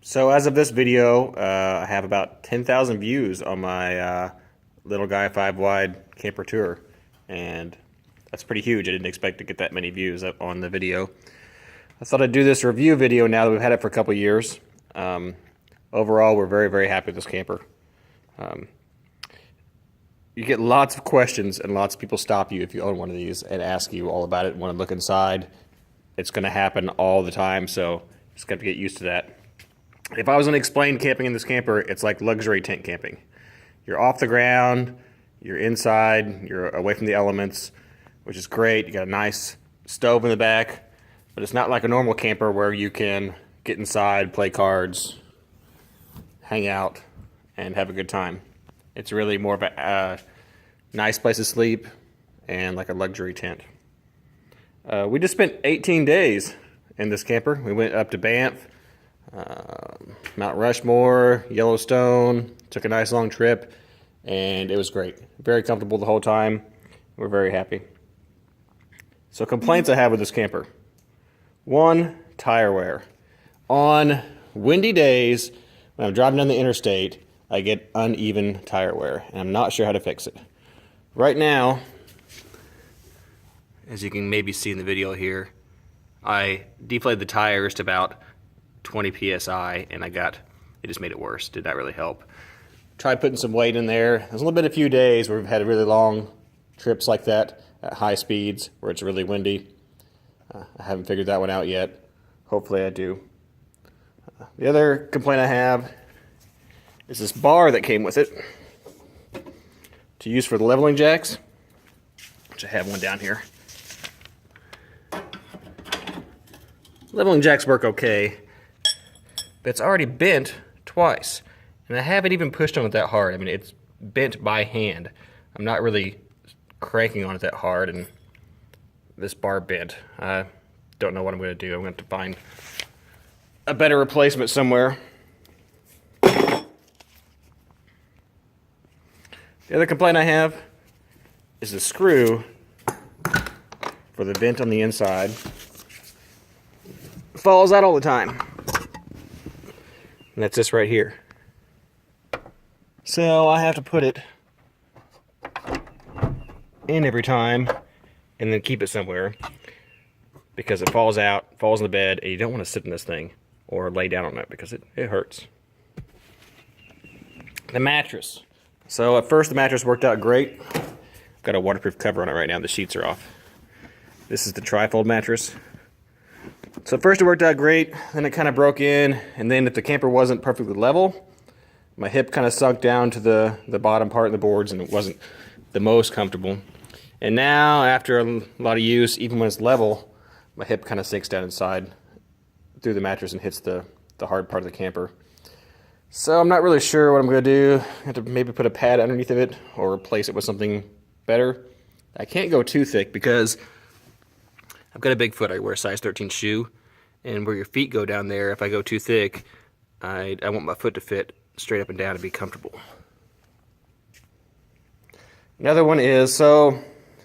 So as of this video, I have about 10,000 views on my little guy 5 wide camper tour, and that's pretty huge. I didn't expect to get that many views up on the video. I thought I'd do this review video now that we've had it for a couple years. Overall, we're very, very happy with this camper. You get lots of questions and lots of people stop you if you own one of these and ask you all about it and want to look inside. It's going to happen all the time, so just got to get used to that. If I was going to explain camping in this camper, it's like luxury tent camping. You're off the ground, you're inside, you're away from the elements, which is great. You got a nice stove in the back, but it's not like a normal camper where you can get inside, play cards, hang out, and have a good time. It's really more of a nice place to sleep and like a luxury tent. We just spent 18 days in this camper. We went up to Banff, Mount Rushmore, Yellowstone, took a nice long trip, and it was great. Very comfortable the whole time. We're very happy. So complaints I have with this camper. 1, tire wear. On windy days, when I'm driving down the interstate, I get uneven tire wear, and I'm not sure how to fix it. Right now, as you can maybe see in the video here, I deflated the tires to about 20 psi, and it just made it worse. Did not really help. Tried putting some weight in there. There's only been a few days where we've had really long trips like that at high speeds where it's really windy. I haven't figured that one out yet. Hopefully I do. The other complaint I have is this bar that came with it to use for the leveling jacks, which I have one down here. Leveling jacks work okay, but it's already bent twice, and I haven't even pushed on it that hard. I mean, it's bent by hand. I'm not really cranking on it that hard, and this bar bent. I don't know what I'm going to do. I'm going to have to find a better replacement somewhere. The other complaint I have is the screw for the vent on the inside falls out all the time. And that's this right here. So I have to put it in every time and then keep it somewhere because it falls out, falls in the bed, and you don't want to sit in this thing or lay down on it because it hurts. The mattress. So at first the mattress worked out great. Got a waterproof cover on it right now. The sheets are off. This is the trifold mattress. So at first it worked out great, then it kind of broke in, and then if the camper wasn't perfectly level, my hip kind of sunk down to the bottom part of the boards, and it wasn't the most comfortable. And now, after a lot of use, even when it's level, my hip kind of sinks down inside through the mattress and hits the hard part of the camper. So I'm not really sure what I'm going to do. I have to maybe put a pad underneath of it or replace it with something better. I can't go too thick because I've got a big foot. I wear a size 13 shoe, and where your feet go down there, if I go too thick, I want my foot to fit straight up and down and be comfortable. Another one is, so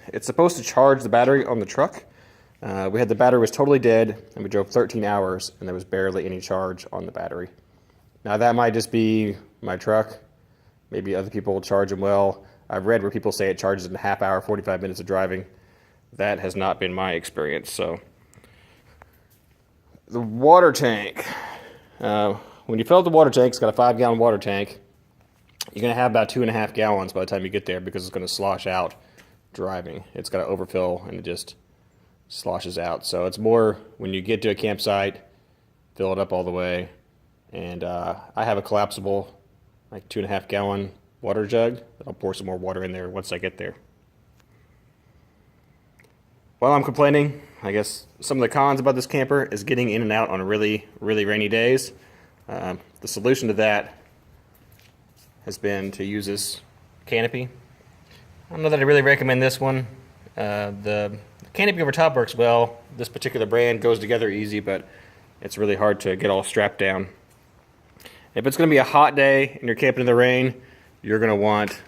it's supposed to charge the battery on the truck. We had the battery was totally dead, and we drove 13 hours, and there was barely any charge on the battery. Now that might just be my truck. Maybe other people will charge them well. I've read where people say it charges in a half hour, 45 minutes of driving. That has not been my experience. So the water tank. When you fill up the water tank, it's got a 5-gallon water tank. You're going to have about 2.5 gallons by the time you get there because it's going to slosh out driving. It's got to overfill and it just sloshes out. So it's more when you get to a campsite, fill it up all the way. And I have a collapsible, like 2.5 gallon water jug that I'll pour some more water in there once I get there. While I'm complaining, I guess some of the cons about this camper is getting in and out on really, really rainy days. The solution to that has been to use this canopy. I don't know that I really recommend this one. The canopy over top works well. This particular brand goes together easy, but it's really hard to get all strapped down. If it's going to be a hot day and you're camping in the rain, you're going to want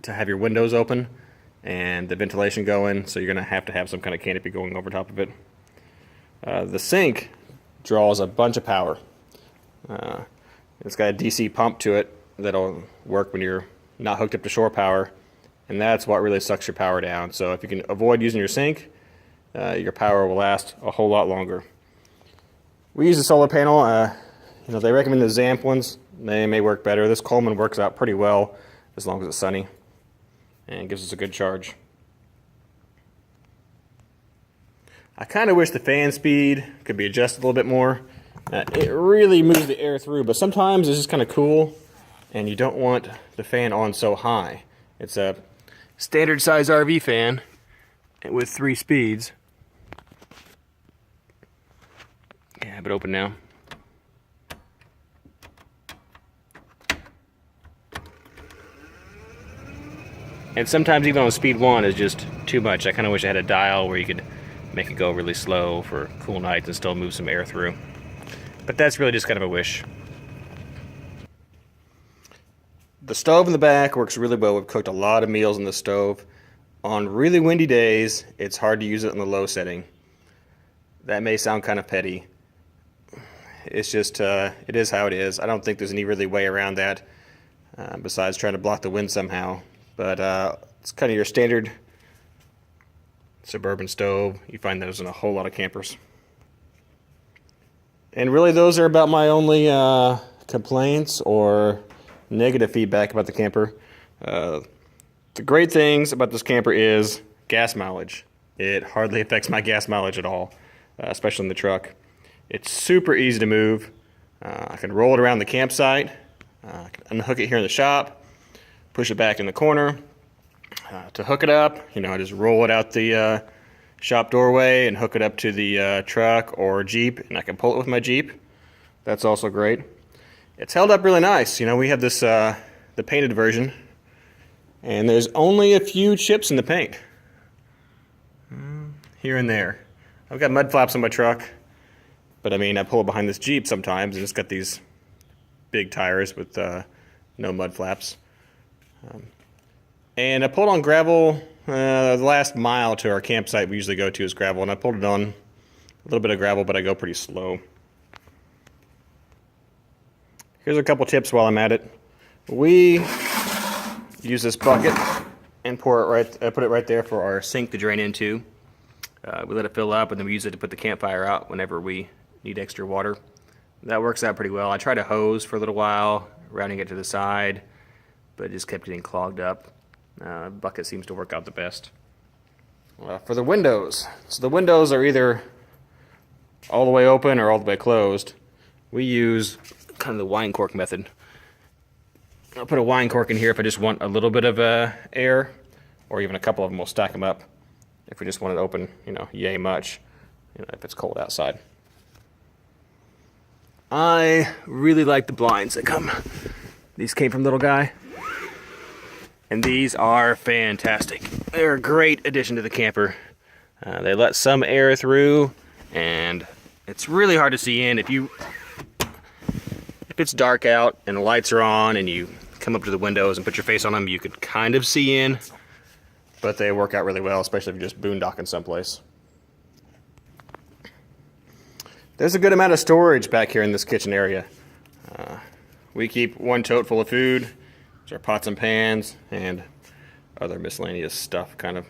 to have your windows open and the ventilation going, so you're going to have some kind of canopy going over top of it. The sink draws a bunch of power. It's got a DC pump to it that'll work when you're not hooked up to shore power, and that's what really sucks your power down. So if you can avoid using your sink, your power will last a whole lot longer. We use a solar panel. They recommend the Zamp ones. They may work better. This Coleman works out pretty well as long as it's sunny and gives us a good charge. I kind of wish the fan speed could be adjusted a little bit more. It really moves the air through, but sometimes it's just kind of cool and you don't want the fan on so high. It's a standard size RV fan with 3 speeds. Yeah, have it open now. And sometimes even on speed 1 is just too much. I kind of wish I had a dial where you could make it go really slow for cool nights and still move some air through. But that's really just kind of a wish. The stove in the back works really well. We've cooked a lot of meals in the stove. On really windy days, it's hard to use it in the low setting. That may sound kind of petty. It's just, it is how it is. I don't think there's any really way around that besides trying to block the wind somehow. But it's kind of your standard suburban stove. You find those in a whole lot of campers. And really those are about my only complaints or negative feedback about the camper. The great things about this camper is gas mileage. It hardly affects my gas mileage at all, especially in the truck. It's super easy to move. I can roll it around the campsite, I can unhook it here in the shop, push it back in the corner. To hook it up, I just roll it out the shop doorway and hook it up to the truck or Jeep, and I can pull it with my Jeep. That's also great. It's held up really nice. We have this the painted version, and there's only a few chips in the paint. Here and there. I've got mud flaps on my truck, but I pull it behind this Jeep sometimes, and it's got these big tires with no mud flaps. And I pulled on gravel. The last mile to our campsite we usually go to is gravel, and I pulled it on a little bit of gravel, but I go pretty slow. Here's a couple tips while I'm at it. We use this bucket and put it right there for our sink to drain into. We let it fill up, and then we use it to put the campfire out whenever we need extra water. That works out pretty well. I tried to hose for a little while, rounding it to the side, but it just kept getting clogged up. Bucket seems to work out the best. For the windows, so the windows are either all the way open or all the way closed. We use kind of the wine cork method. I'll put a wine cork in here if I just want a little bit of air, or even a couple of them. We'll stack them up if we just want it open, yay much, if it's cold outside. I really like the blinds that come. These came from Little Guy. And these are fantastic. They're a great addition to the camper. They let some air through, and it's really hard to see in. If it's dark out and the lights are on and you come up to the windows and put your face on them, you can kind of see in, but they work out really well, especially if you're just boondocking someplace. There's a good amount of storage back here in this kitchen area. We keep one tote full of food. Our pots and pans and other miscellaneous stuff kind of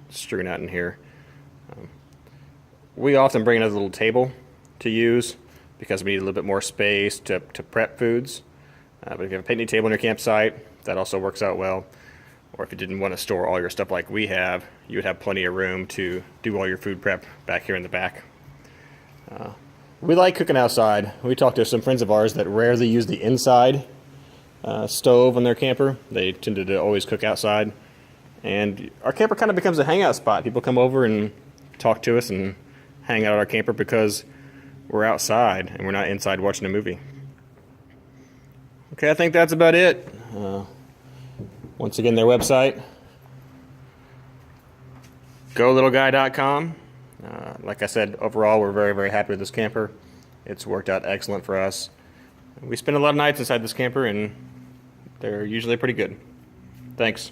strewn out in here. We often bring another little table to use because we need a little bit more space to prep foods. But if you have a picnic table in your campsite, that also works out well. Or if you didn't want to store all your stuff like we have, you would have plenty of room to do all your food prep back here in the back. We like cooking outside. We talked to some friends of ours that rarely use the inside stove on their camper. They tended to always cook outside, and our camper kind of becomes a hangout spot. People come over and talk to us and hang out at our camper because we're outside and we're not inside watching a movie. Okay, I think that's about it. Once again, their website, golittleguy.com. Like I said, overall we're very, very happy with this camper. It's worked out excellent for us. We spend a lot of nights inside this camper, and they're usually pretty good. Thanks.